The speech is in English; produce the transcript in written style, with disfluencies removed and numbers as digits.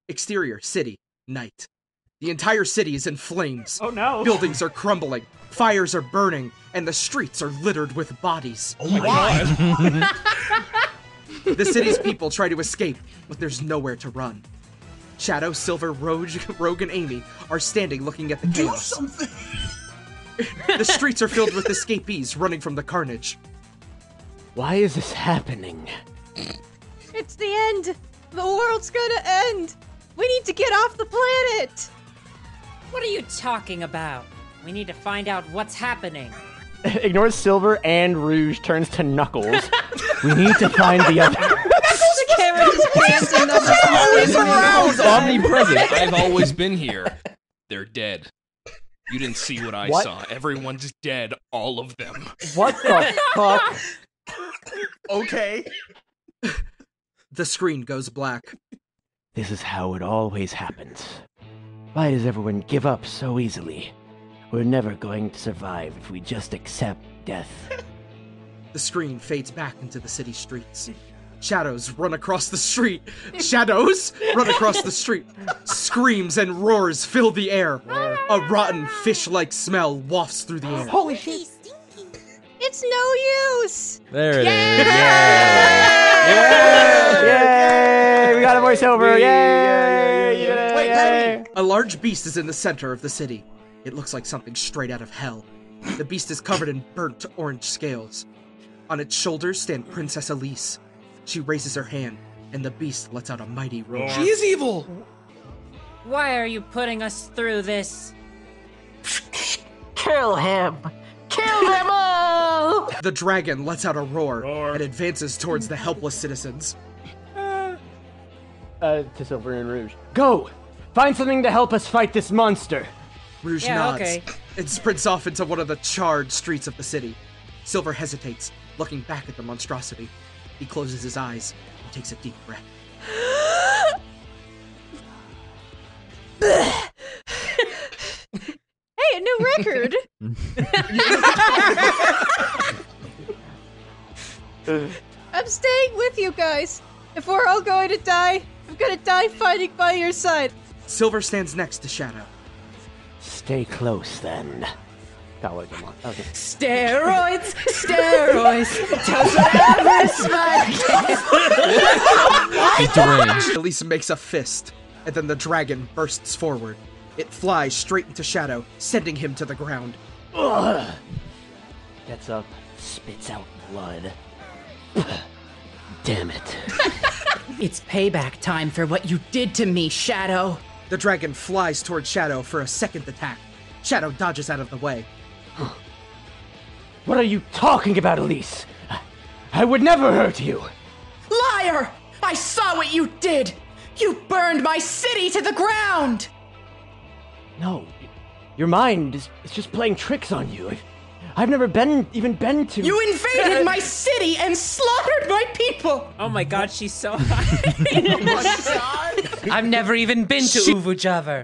Exterior, city, night. The entire city is in flames. Oh no! Buildings are crumbling, fires are burning, and the streets are littered with bodies. Oh my god! The city's people try to escape, but there's nowhere to run. Shadow, Silver, Rogue, and Amy are standing looking at the chaos. Do something! The streets are filled with escapees running from the carnage. Why is this happening? It's the end! The world's gonna end! We need to get off the planet! What are you talking about? We need to find out what's happening. Ignores Silver and Rouge, turns to Knuckles. We need to find the other. The camera just pans in the Always around! Omnipresent. I've always been here. They're dead. You didn't see what I What? saw. Everyone's dead. All of them. What the fuck? Okay. The screen goes black. This is how it always happens. Why does everyone give up so easily? We're never going to survive if we just accept death. The screen fades back into the city streets. Shadows run across the street. Shadows run across the street. Screams and roars fill the air. A rotten fish-like smell wafts through the air. Holy shit! It's no use! There it is. Yay! We got a voiceover! Yay! You did it! Wait, Yay! A large beast is in the center of the city. It looks like something straight out of hell. The beast is covered in burnt orange scales. On its shoulders stand Princess Elise. She raises her hand, and the beast lets out a mighty roar. She is evil. Why are you putting us through this? Kill him! Kill them all! The dragon lets out a roar and advances towards the helpless citizens. To Silver and Rouge. Go! Find something to help us fight this monster! Rouge Yeah, nods okay. and sprints off into one of the charred streets of the city. Silver hesitates, looking back at the monstrosity. He closes his eyes and takes a deep breath. Hey, a new record! I'm staying with you guys. If we're all going to die, I'm gonna die fighting by your side. Silver stands next to Shadow. Stay close, then. Got what I want. Okay. Steroids! Steroids! Does whatever smart. He's deranged. Elise makes a fist, and then the dragon bursts forward. It flies straight into Shadow, sending him to the ground. Ugh. Gets up, spits out blood. Damn it. It's payback time for what you did to me, Shadow. The dragon flies toward Shadow for a second attack. Shadow dodges out of the way. What are you talking about, Elise? I would never hurt you. Liar! I saw what you did! You burned my city to the ground! No, your mind is just playing tricks on you. I've never even been to... You invaded my city and slaughtered my people! Oh my god, she's so high. I've never even been to Uvujavar.